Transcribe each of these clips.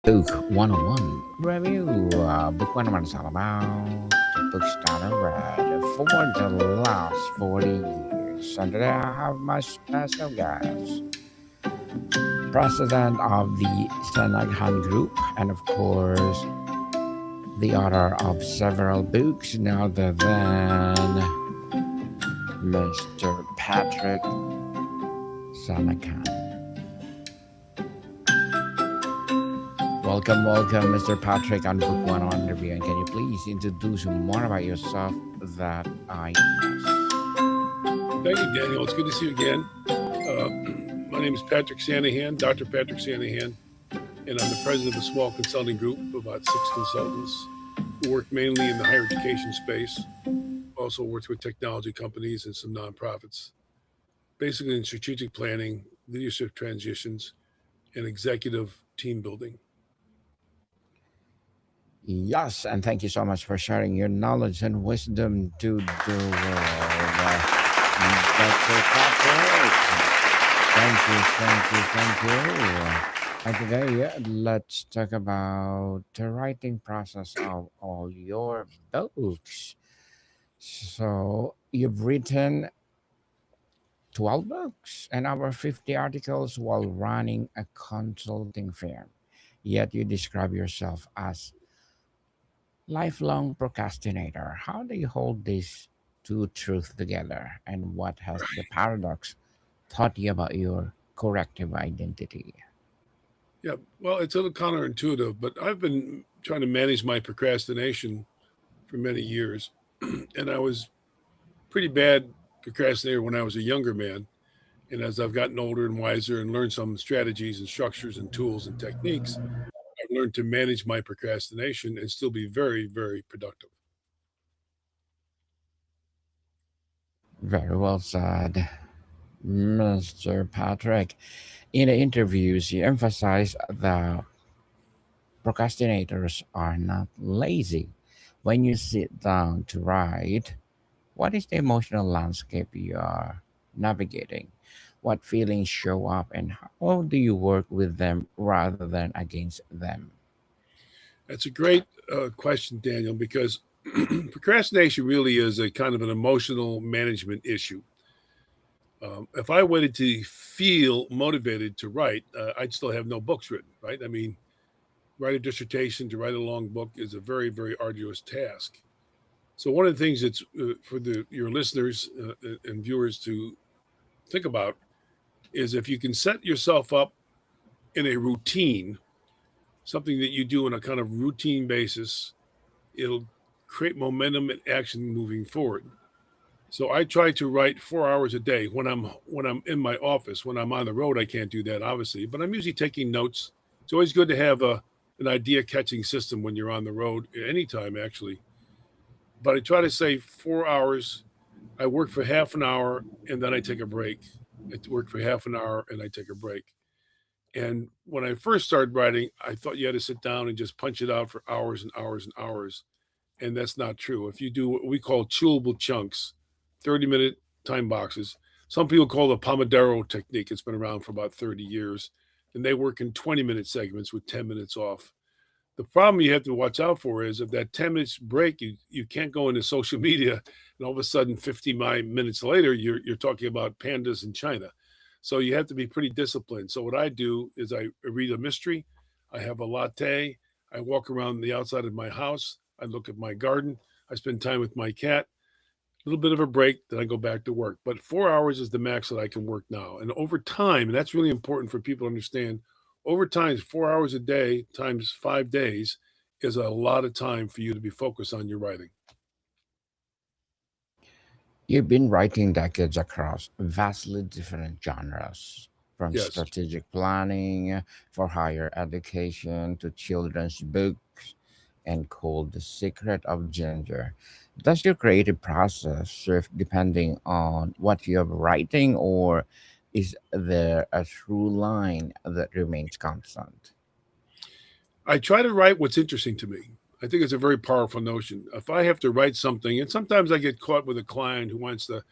Book 101 review. Book 101 is all about the books that I read for the last 40 years. And today I have my special guest, president of the Sanaghan Group, and of course, the author of several books, none other than Mr. Patrick Sanaghan. Welcome, Mr. Patrick, on Book 101 Review. And can you please introduce more about yourself that I missed? Thank you, Daniel. It's good to see you again. My name is Patrick Sanaghan, Dr. Patrick Sanaghan, and I'm the president of a small consulting group of about 6 consultants who work mainly in the higher education space. Also worked with technology companies and some nonprofits, basically in strategic planning, leadership transitions, and executive team building. Yes, and thank you so much for sharing your knowledge and wisdom to the world. Dr. Patrick. Thank you. And today, let's talk about the writing process of all your books. So, you've written 12 books and over 50 articles while running a consulting firm. Yet you describe yourself as lifelong procrastinator. How do you hold these two truths together? And what has the paradox taught you about your corrective identity? Yeah, well, it's a little counterintuitive, but I've been trying to manage my procrastination for many years. And I was pretty bad procrastinator when I was a younger man. And as I've gotten older and wiser and learned some strategies and structures and tools and techniques, I've learned to manage my procrastination and still be very, very productive. Very well said, Mr. Patrick. In the interviews, you emphasize that procrastinators are not lazy. When you sit down to write, what is the emotional landscape you are navigating? What feelings show up, and how do you work with them rather than against them? That's a great question, Daniel, because procrastination really is a kind of an emotional management issue. If I waited to feel motivated to write, I'd still have no books written, right? I mean, write a dissertation, to write a long book is a very, very arduous task. So one of the things that's for your listeners and viewers to think about is if you can set yourself up in a routine, something that you do on a kind of routine basis, it'll create momentum and action moving forward. So I try to write 4 hours a day when I'm in my office. When I'm on the road, I can't do that obviously, but I'm usually taking notes. It's always good to have an idea catching system when you're on the road, anytime actually. But I try to say 4 hours. I work for half an hour and then I take a break. I work for half an hour and I take a break. And when I first started writing, I thought you had to sit down and just punch it out for hours and hours and hours. And that's not true. If you do what we call chewable chunks, 30-minute time boxes, some people call the Pomodoro technique. It's been around for about 30 years. And they work in 20-minute segments with 10 minutes off. The problem you have to watch out for is if that 10 minutes break, you can't go into social media and all of a sudden 50 minutes later, you're talking about pandas in China. So you have to be pretty disciplined. So what I do is I read a mystery, I have a latte, I walk around the outside of my house, I look at my garden, I spend time with my cat, a little bit of a break, then I go back to work. But 4 hours is the max that I can work now. And over time, and that's really important for people to understand, over time, 4 hours a day times 5 days is a lot of time for you to be focused on your writing. You've been writing decades across vastly different genres, from Yes. strategic planning for higher education to children's books and called The Secret of Ginger. Does your creative process shift depending on what you're writing, or is there a through line that remains constant? I try to write what's interesting to me. I think it's a very powerful notion. If I have to write something, and sometimes I get caught with a client who wants to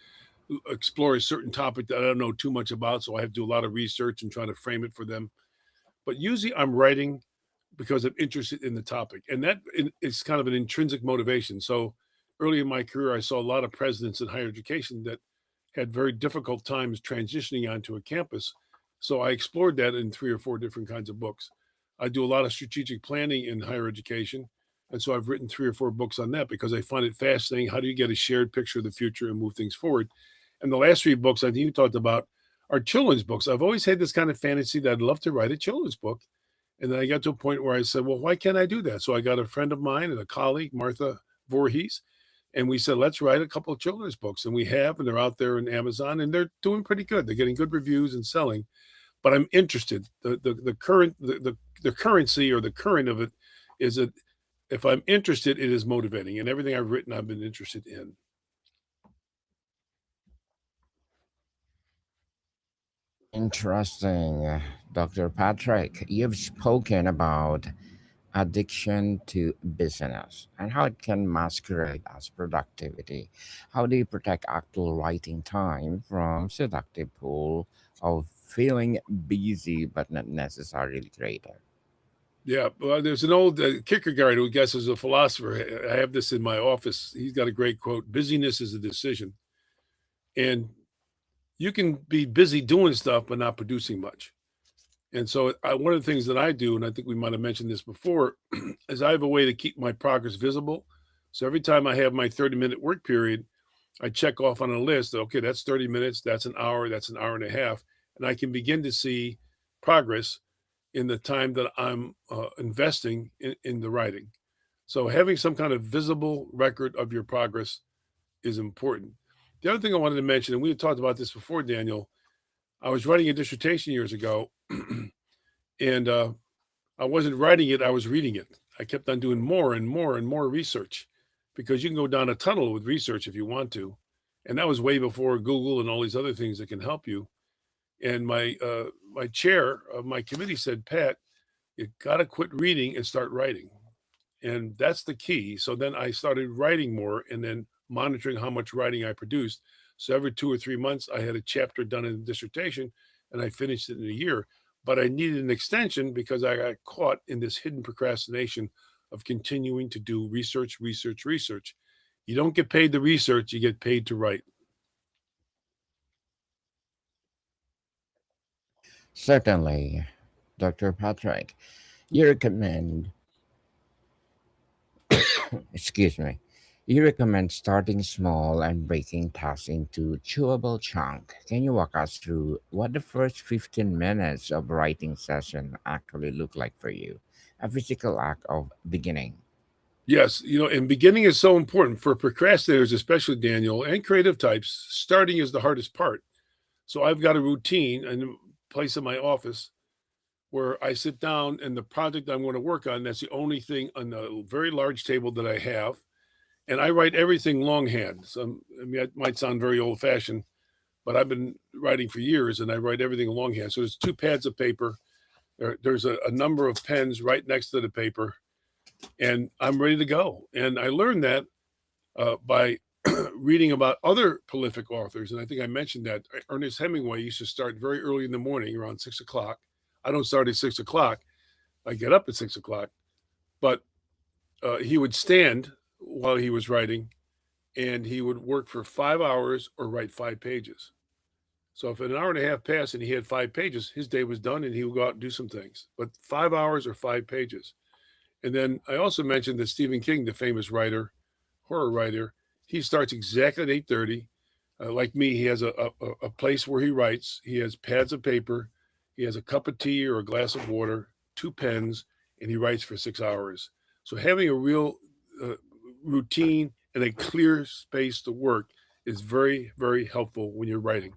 explore a certain topic that I don't know too much about, so I have to do a lot of research and try to frame it for them. But usually I'm writing because I'm interested in the topic. And that is kind of an intrinsic motivation. So early in my career, I saw a lot of presidents in higher education that had very difficult times transitioning onto a campus. So I explored that in three or four different kinds of books. I do a lot of strategic planning in higher education. And so I've written three or four books on that because I find it fascinating. How do you get a shared picture of the future and move things forward? And the last three books I think you talked about are children's books. I've always had this kind of fantasy that I'd love to write a children's book. And then I got to a point where I said, well, why can't I do that? So I got a friend of mine and a colleague, Martha Voorhees, and we said, let's write a couple of children's books. And we have, and they're out there in Amazon, and they're doing pretty good. They're getting good reviews and selling. But I'm interested. The currency or the current of it is that if I'm interested, it is motivating. And everything I've written, I've been interested in. Interesting. Dr. Patrick, you've spoken about addiction to business and how it can masquerade as productivity. How do you protect actual writing time from seductive pull of feeling busy but not necessarily creative? Yeah, well, there's an old Kierkegaard who I guess is a philosopher. I have this in my office. He's got a great quote: "Busyness is a decision," and you can be busy doing stuff but not producing much. And so, one of the things that I do, and I think we might have mentioned this before, is I have a way to keep my progress visible. So every time I have my 30-minute work period, I check off on a list. Okay, that's 30 minutes. That's an hour and a half, and I can begin to see progress in the time that I'm investing in the writing. So having some kind of visible record of your progress is important. The other thing I wanted to mention, and we had talked about this before, Daniel, I was writing a dissertation years ago, and I wasn't writing it, I was reading it. I kept on doing more and more and more research because you can go down a tunnel with research if you want to. And that was way before Google and all these other things that can help you. And my chair of my committee said, Pat, you got to quit reading and start writing. And that's the key. So then I started writing more and then monitoring how much writing I produced. So every 2 or 3 months, I had a chapter done in the dissertation and I finished it in a year. But I needed an extension because I got caught in this hidden procrastination of continuing to do research, research, research. You don't get paid to research, you get paid to write. Certainly, Dr. Patrick, you recommend, excuse me, you recommend starting small and breaking tasks into chewable chunk. Can you walk us through what the first 15 minutes of writing session actually look like for you? A physical act of beginning. Yes, and beginning is so important for procrastinators, especially Daniel, and creative types. Starting is the hardest part. So I've got a routine and a place in my office where I sit down and the project I'm going to work on, that's the only thing on the very large table that I have. And I write everything longhand. So, I mean, it might sound very old fashioned, but I've been writing for years and I write everything longhand. So there's two pads of paper. There's a number of pens right next to the paper, and I'm ready to go. And I learned that by reading about other prolific authors. And I think I mentioned that Ernest Hemingway used to start very early in the morning, around 6 o'clock. I don't start at 6 o'clock. I get up at 6 o'clock, but he would stand while he was writing, and he would work for 5 hours or write 5 pages. So if an hour and a half passed and he had 5 pages, his day was done, and he would go out and do some things. But 5 hours or 5 pages. And then I also mentioned that Stephen King, the famous writer, horror writer, he starts exactly at 8:30. Like me, he has a place where he writes. He has pads of paper. He has a cup of tea or a glass of water, two pens, and he writes for 6 hours. So having a real uh, routine and a clear space to work is very, very helpful when you're writing.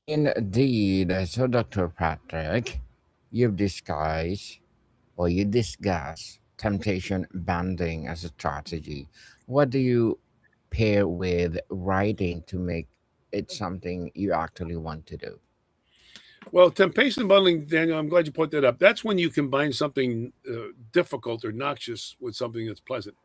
Indeed. So, Dr. Patrick, you've discussed or you discuss temptation banding as a strategy. What do you pair with writing to make it something you actually want to do? Well, temptation bundling, Daniel, I'm glad you put that up. That's when you combine something difficult or noxious with something that's pleasant.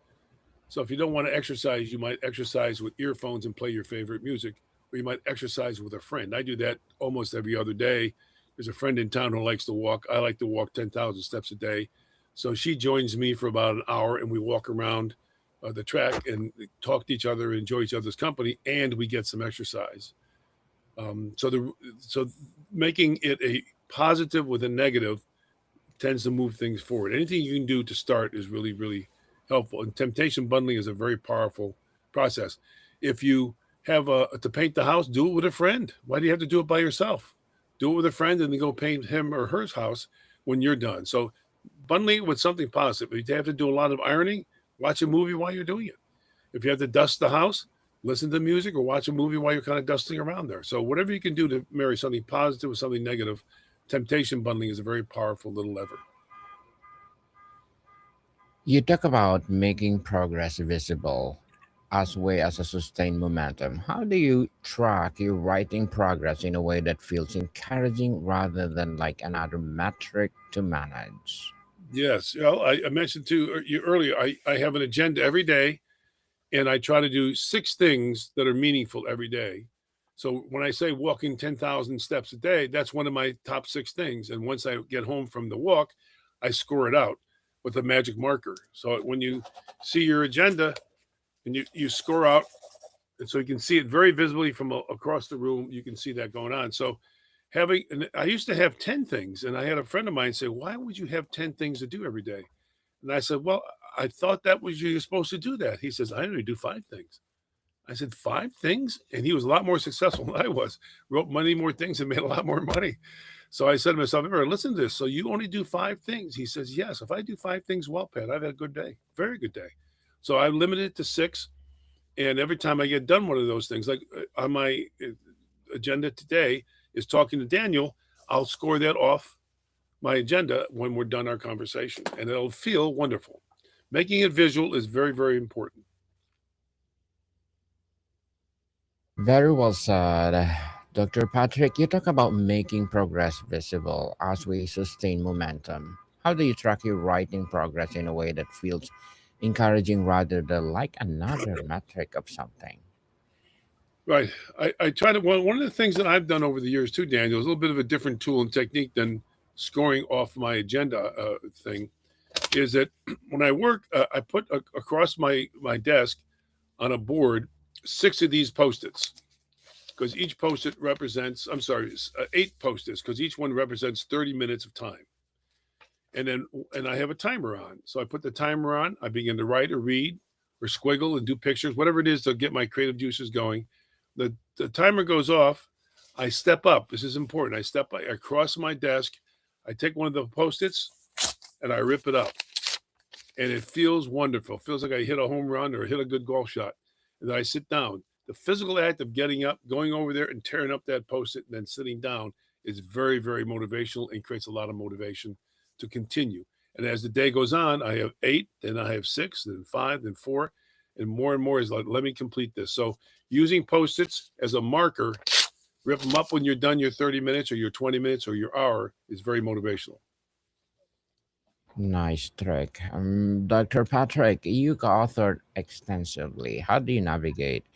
So if you don't want to exercise, you might exercise with earphones and play your favorite music, or you might exercise with a friend. I do that almost every other day. There's a friend in town who likes to walk. I like to walk 10,000 steps a day. So she joins me for about an hour and we walk around the track and talk to each other, enjoy each other's company, and we get some exercise. So making it a positive with a negative tends to move things forward. Anything you can do to start is really, really helpful. And temptation bundling is a very powerful process. If you have to paint the house, do it with a friend. Why do you have to do it by yourself? Do it with a friend and then go paint him or her house when you're done. So bundling it with something positive. If you have to do a lot of ironing, watch a movie while you're doing it. If you have to dust the house, listen to music or watch a movie while you're kind of dusting around there. So whatever you can do to marry something positive with something negative, temptation bundling is a very powerful little lever. You talk about making progress visible as way as a sustained momentum. How do you track your writing progress in a way that feels encouraging rather than like another metric to manage? Yes. Well, I mentioned to you earlier, I have an agenda every day and I try to do six things that are meaningful every day. So when I say walking 10,000 steps a day, that's one of my top six things. And once I get home from the walk, I score it out with a magic marker. So when you see your agenda and you score out, and so you can see it very visibly from across the room, you can see that going on. So and I used to have 10 things, and I had a friend of mine say, "Why would you have 10 things to do every day?" And I said, "Well, I thought that was you're supposed to do that." He says, "I only do 5 things." I said, 5 things? And he was a lot more successful than I was, wrote many more things and made a lot more money. So I said to myself, "Ever listen to this. So you only do 5 things?" He says, "Yes. If I do 5 things well, Pat, I've had a good day, very good day." So I limited it to six. And every time I get done one of those things, like on my agenda today is talking to Daniel, I'll score that off my agenda when we're done our conversation, and it'll feel wonderful. Making it visual is very, very important. Very well said. Dr. Patrick, you talk about making progress visible as we sustain momentum. How do you track your writing progress in a way that feels encouraging rather than like another metric of something? Right. I try to, one of the things that I've done over the years too, Daniel, is a little bit of a different tool and technique than scoring off my agenda thing, is that when I work, I put across my desk on a board 6 of these post-its because each post-it represents, I'm sorry, 8 post-its because each one represents 30 minutes of time. And I have a timer on. So I put the timer on, I begin to write or read or squiggle and do pictures, whatever it is to get my creative juices going. The timer goes off. I step up. This is important. I cross my desk, I take one of the post-its and I rip it up. And it feels wonderful. It feels like I hit a home run or hit a good golf shot. And then I sit down. The physical act of getting up, going over there and tearing up that post-it and then sitting down is very, very motivational and creates a lot of motivation to continue. And as the day goes on, I have 8, then I have 6, then 5, then 4, and more is like, let me complete this. So using post-its as a marker, rip them up when you're done your 30 minutes or your 20 minutes or your hour is very motivational. Nice trick. Dr. Patrick, you authored extensively. How do you navigate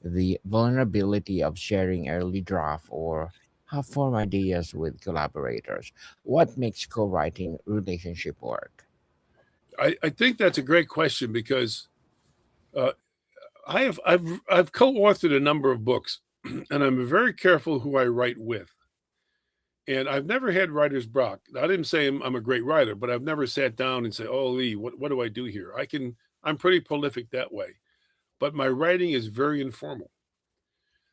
the vulnerability of sharing early draft or half form ideas with collaborators? What makes co writing relationship work? I think that's a great question because uh, I've co-authored a number of books, and I'm very careful who I write with. And I've never had writer's block. I didn't say I'm a great writer, but I've never sat down and say, "Oh, Lee, what do I do here?" I'm pretty prolific that way, but my writing is very informal.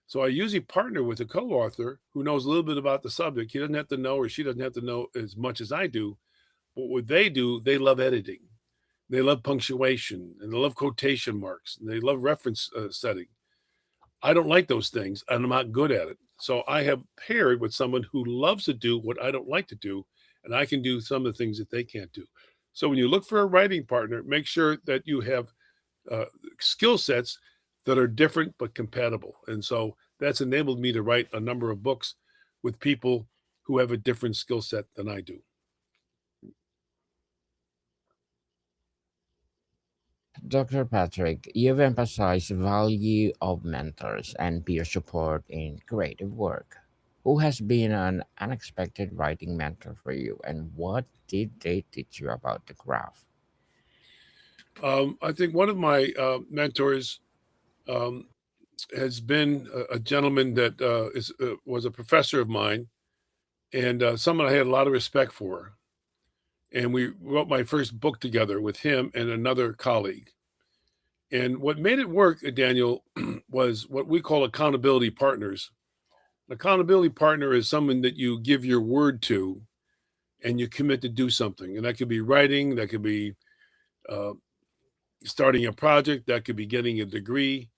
So I usually partner with a co-author who knows a little bit about the subject. He doesn't have to know, or she doesn't have to know as much as I do. But what they do, they love editing, they love punctuation, and they love quotation marks, and they love reference setting. I don't like those things, and I'm not good at it. So I have paired with someone who loves to do what I don't like to do, and I can do some of the things that they can't do. So when you look for a writing partner, make sure that you have uh, skill sets that are different but compatible. And so that's enabled me to write a number of books with people who have a different skill set than I do. Dr. Patrick, you've emphasized value of mentors and peer support in creative work. Who has been an unexpected writing mentor for you, and what did they teach you about the craft? I think one of my mentors um, has been a gentleman that was a professor of mine and someone I had a lot of respect for. And we wrote my first book together with him and another colleague. And what made it work, Daniel, was what we call accountability partners. An accountability partner is someone that you give your word to and you commit to do something. And that could be writing, that could be uh, starting a project, that could be getting a degree.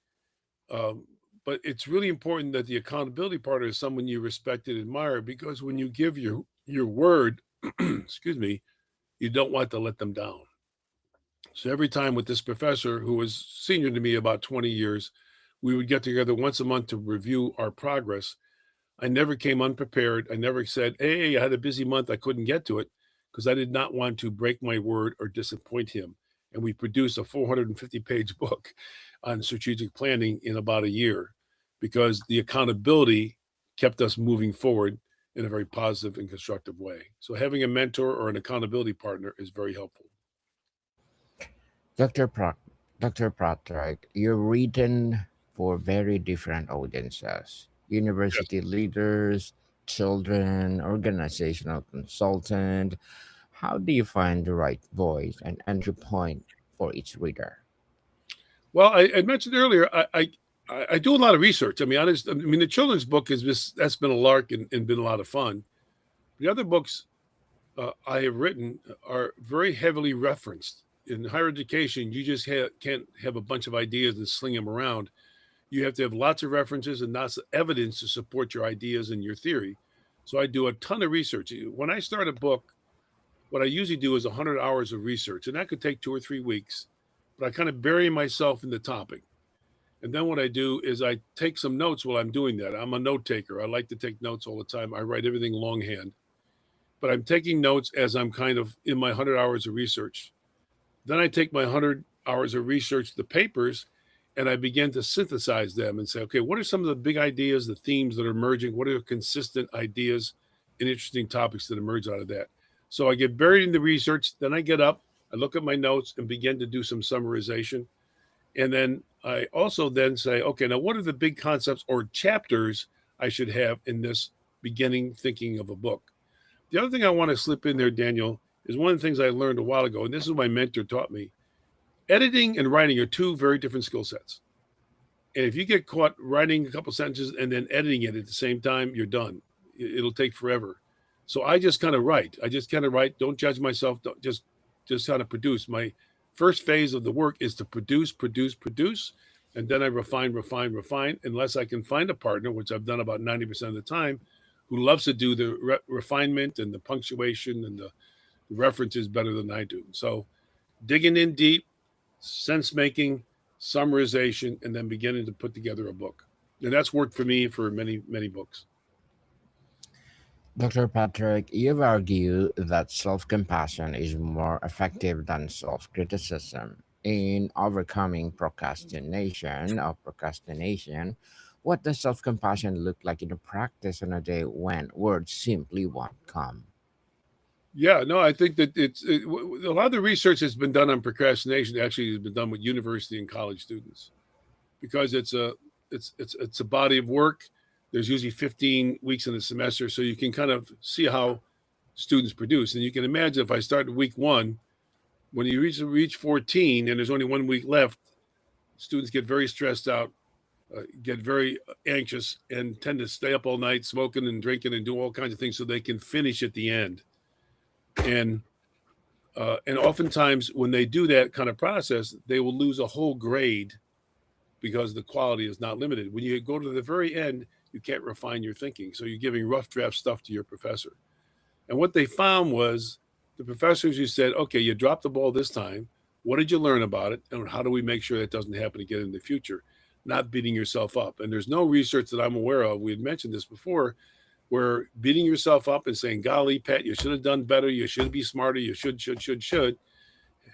Um, but it's really important that the accountability partner is someone you respect and admire because when you give your word, excuse me, you don't want to let them down. So every time with this professor who was senior to me about 20 years, we would get together once a month to review our progress. I never came unprepared. I never said, "Hey, I had a busy month. I couldn't get to it," because I did not want to break my word or disappoint him. And we produced a 450-page book on strategic planning in about a year because the accountability kept us moving forward in a very positive and constructive way. So having a mentor or an accountability partner is very helpful. Dr. Dr. Patrick, you've written for very different audiences: Yes. university leaders, children, organizational consultant. How do you find the right voice and entry point for each reader? Well, I mentioned earlier, I do a lot of research. I mean, the children's book is just that's been a lark and been a lot of fun. The other books I have written are very heavily referenced. In higher education, you just can't have a bunch of ideas and sling them around. You have to have lots of references and lots of evidence to support your ideas and your theory. So I do a ton of research. When I start a book, what I usually do is 100 hours of research, and that could take 2 or 3 weeks. But I kind of bury myself in the topic. And then what I do is I take some notes while I'm doing that. I'm a note taker. I like to take notes all the time. I write everything longhand, but I'm taking notes as I'm kind of in my 100 hours of research. Then I take my 100 hours of research, the papers, and I begin to synthesize them and say, okay, what are some of the big ideas, the themes that are emerging? What are consistent ideas and interesting topics that emerge out of that? So I get buried in the research. Then I get up, I look at my notes and begin to do some summarization. And then I also then say, okay, now what are the big concepts or chapters I should have in this beginning thinking of a book? The other thing I want to slip in there, Daniel, is one of the things I learned a while ago, and this is what my mentor taught me. Editing and writing are two very different skill sets. And if you get caught writing a couple sentences and then editing it at the same time, you're done. It'll take forever. So I just kind of write. I just kind of write. Don't judge myself. Don't just kind of produce. My first phase of the work is to produce, produce, produce, and then I refine, refine, refine. Unless I can find a partner, which I've done about 90% of the time, who loves to do the refinement and the punctuation and the references better than I do. So digging in deep, sense making, summarization, and then beginning to put together a book. And that's worked for me for many, many books. Dr. Patrick, you've argued that self compassion is more effective than self criticism in overcoming procrastination. What does self compassion look like in a practice on a day when words simply won't come? Yeah, no, I think that a lot of the research that's been done on procrastination actually has been done with university and college students because it's a body of work. There's usually 15 weeks in the semester, so you can kind of see how students produce. And you can imagine if I start week one, when you reach 14 and there's only 1 week left, students get very stressed out, get very anxious, and tend to stay up all night smoking and drinking and do all kinds of things so they can finish at the end. And and oftentimes when they do that kind of process, they will lose a whole grade because the quality is not limited. When you go to the very end, you can't refine your thinking, so you're giving rough draft stuff to your professor. And what they found was the professors who said, okay, you dropped the ball this time. What did you learn about it? And how do we make sure that doesn't happen again in the future? Not beating yourself up. And there's no research that I'm aware of. We had mentioned this before, where beating yourself up and saying, golly, Pat, you should have done better. You should be smarter. You should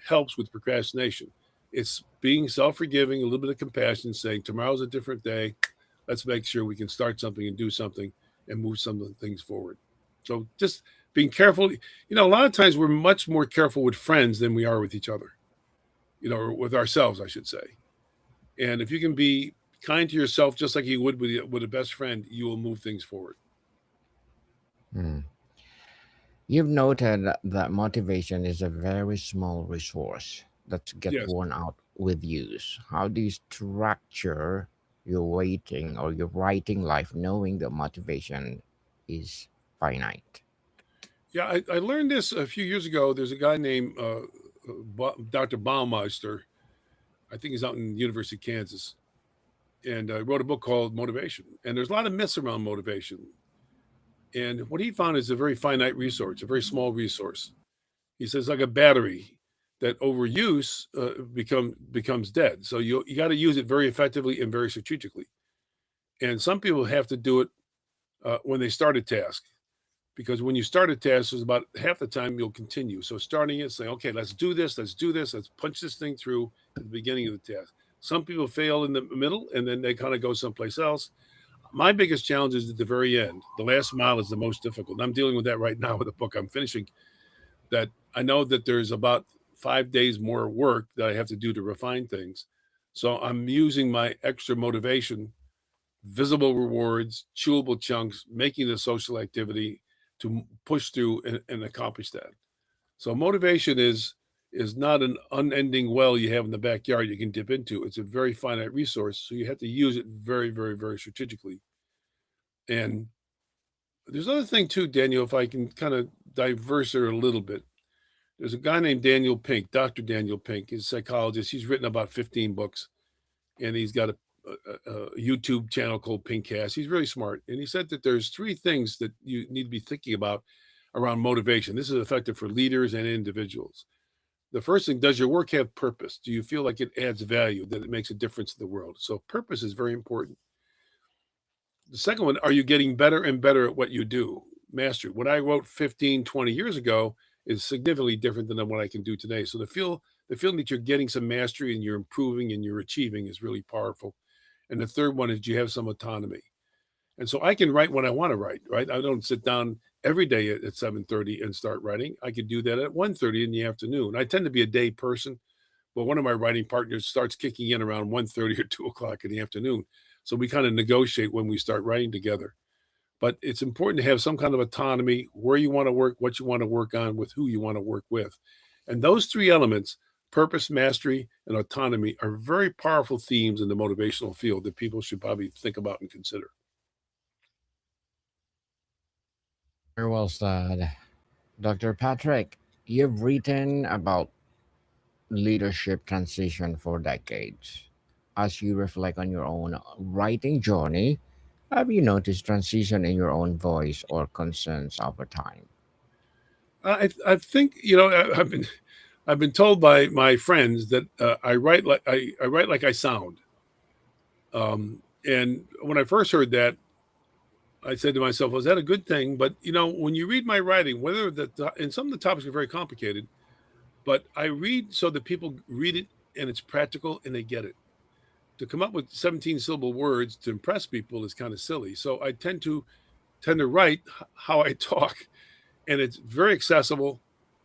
helps with procrastination. It's being self forgiving, a little bit of compassion, saying, tomorrow's a different day. Let's make sure we can start something and do something. and move some of the things forward. So just being careful. A lot of times we're much more careful with friends than we are with each other. Or with ourselves, I should say. And if you can be kind to yourself, just like you would with a best friend, you will move things forward. Hmm. You've noted that motivation is a very small resource that gets Yes. worn out with use. How do you structure your waiting or your writing life knowing that motivation is finite? Yeah, I learned this a few years ago. There's a guy named Dr. Baumeister. I think he's out in the University of Kansas, and wrote a book called Motivation. And there's a lot of myths around motivation. And what he found is a very finite resource, a very small resource. He says like a battery that overuse becomes dead. So you got to use it very effectively and very strategically. And some people have to do it when they start a task, because when you start a task, there's about half the time you'll continue. So starting it, saying, okay, let's do this, let's punch this thing through at the beginning of the task. Some people fail in the middle and then they kind of go someplace else. My biggest challenge is at the very end. The last mile is the most difficult. And I'm dealing with that right now with the book I'm finishing. That I know that there's about 5 days more work that I have to do to refine things. So I'm using my extra motivation, visible rewards, chewable chunks, making the social activity to push through and accomplish that. So motivation is not an unending well you have in the backyard you can dip into. It's a very finite resource, so you have to use it very, very, very strategically. And there's another thing too, Daniel, if I can kind of diverse it a little bit. There's a guy named Daniel Pink, Dr. Daniel Pink. He's a psychologist. He's written about 15 books, and he's got a YouTube channel called Pinkcast. He's really smart, and he said that there's three things that you need to be thinking about around motivation. This is effective for leaders and individuals. The first thing: does your work have purpose? Do you feel like it adds value, that it makes a difference in the world? So purpose is very important. The second one: are you getting better and better at what you do? Mastery. What I wrote 15, 20 years ago is significantly different than what I can do today. So the feeling that you're getting some mastery and you're improving and you're achieving is really powerful. And the third one is, do you have some autonomy? And so I can write when I want to write, right? I don't sit down every day at 7:30 and start writing. I could do that at 1:30 in the afternoon. I tend to be a day person, but one of my writing partners starts kicking in around 1:30 or 2 o'clock in the afternoon. So we kind of negotiate when we start writing together. But it's important to have some kind of autonomy, where you want to work, what you want to work on, with who you want to work with. And those three elements, purpose, mastery, and autonomy, are very powerful themes in the motivational field that people should probably think about and consider. Very well said. Dr. Patrick, you've written about leadership transition for decades. As you reflect on your own writing journey, have you noticed transition in your own voice or concerns over time? I think I've been told by my friends that I write like I sound. And when I first heard that, I said to myself, "Was that a good thing?" But when you read my writing, whether and some of the topics are very complicated, but I read so that people read it and it's practical and they get it. To come up with 17 syllable words to impress people is kind of silly. So I tend to write how I talk, and it's very accessible.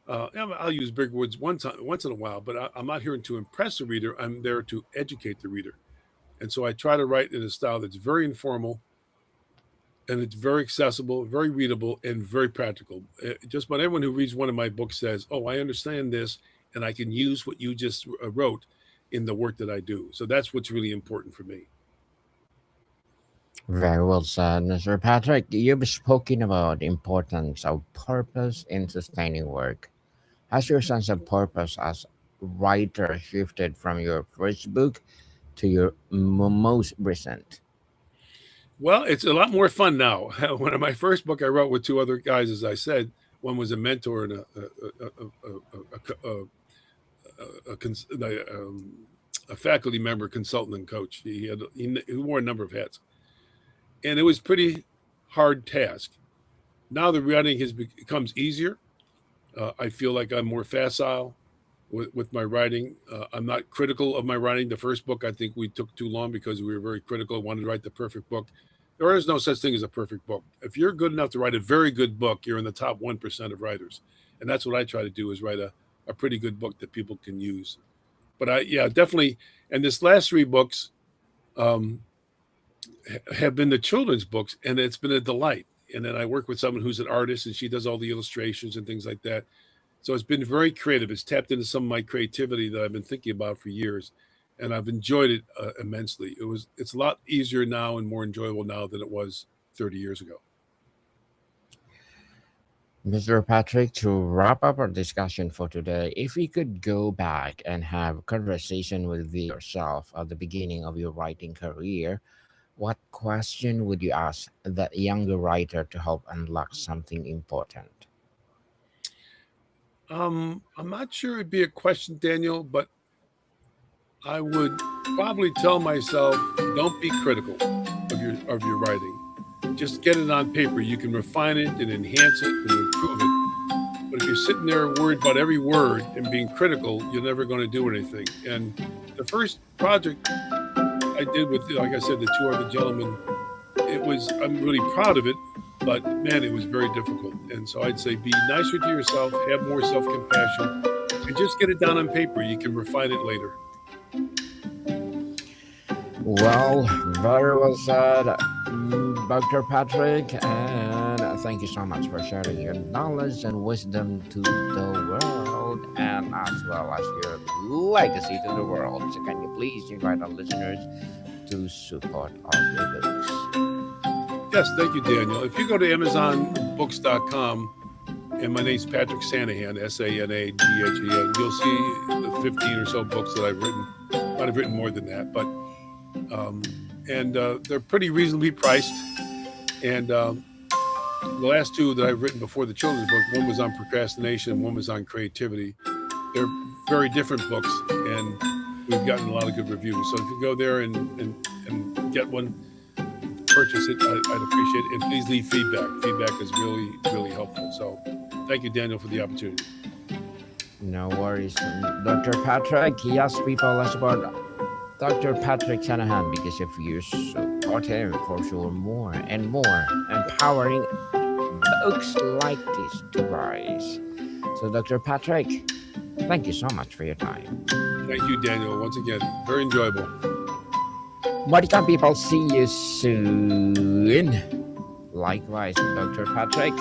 I'll use big words once in a while, but I'm not here to impress the reader. I'm there to educate the reader, and so I try to write in a style that's very informal, and it's very accessible, very readable, and very practical. Just about everyone who reads one of my books says, "Oh, I understand this, and I can use what you just wrote in the work that I do." So that's what's really important for me. Very well said, Mr. Patrick. You've spoken about the importance of purpose in sustaining work. Has your sense of purpose as writer shifted from your first book to your most recent? Well, it's a lot more fun now. One of my first book I wrote with two other guys, as I said, one was a mentor and a faculty member, consultant, and coach. He wore a number of hats, and it was pretty hard task. Now the writing has becomes easier. I feel like I'm more facile with my writing. I'm not critical of my writing. The first book, I think we took too long because we were very critical. Wanted to write the perfect book. There is no such thing as a perfect book. If you're good enough to write a very good book, you're in the top 1% of writers. And that's what I try to do is write a pretty good book that people can use. But yeah, definitely. And this last three books um, have been the children's books, and it's been a delight. And then I work with someone who's an artist, and she does all the illustrations and things like that. So it's been very creative. It's tapped into some of my creativity that I've been thinking about for years, and I've enjoyed it immensely. It's a lot easier now and more enjoyable now than it was 30 years ago. Mr. Patrick, to wrap up our discussion for today, if you could go back and have a conversation with yourself at the beginning of your writing career, what question would you ask that younger writer to help unlock something important? I'm not sure it'd be a question, Daniel, but I would probably tell myself, don't be critical of your writing. Just get it on paper. You can refine it and enhance it and improve it. But if you're sitting there worried about every word and being critical, you're never going to do anything. And the first project I did with, like I said, the two other gentlemen, I'm really proud of it, but man, it was very difficult. And so I'd say be nicer to yourself, have more self compassion, and just get it down on paper. You can refine it later. Well, very well said, Dr. Patrick, and thank you so much for sharing your knowledge and wisdom to the world, and as well as your legacy to the world. So, can you please invite our listeners to support all your books? Yes, thank you, Daniel. If you go to AmazonBooks.com, and my name's Patrick Sanaghan, Sanaghan, you'll see the 15 or so books that I've written. I've written more than that, but they're pretty reasonably priced. And the last two that I've written before the children's book, one was on procrastination and one was on creativity. They're very different books, and we've gotten a lot of good reviews. So if you go there and get one, purchase it, I'd appreciate it. And please leave feedback. Feedback is really, really helpful. So thank you, Daniel, for the opportunity. No worries, Dr. Patrick. Yes, people, let's support Dr. Patrick Sanaghan because if you support him, for sure, more and more empowering books like this to rise. So, Dr. Patrick, thank you so much for your time. Thank you, Daniel. Once again, very enjoyable. Modicum people, see you soon. Likewise, Dr. Patrick.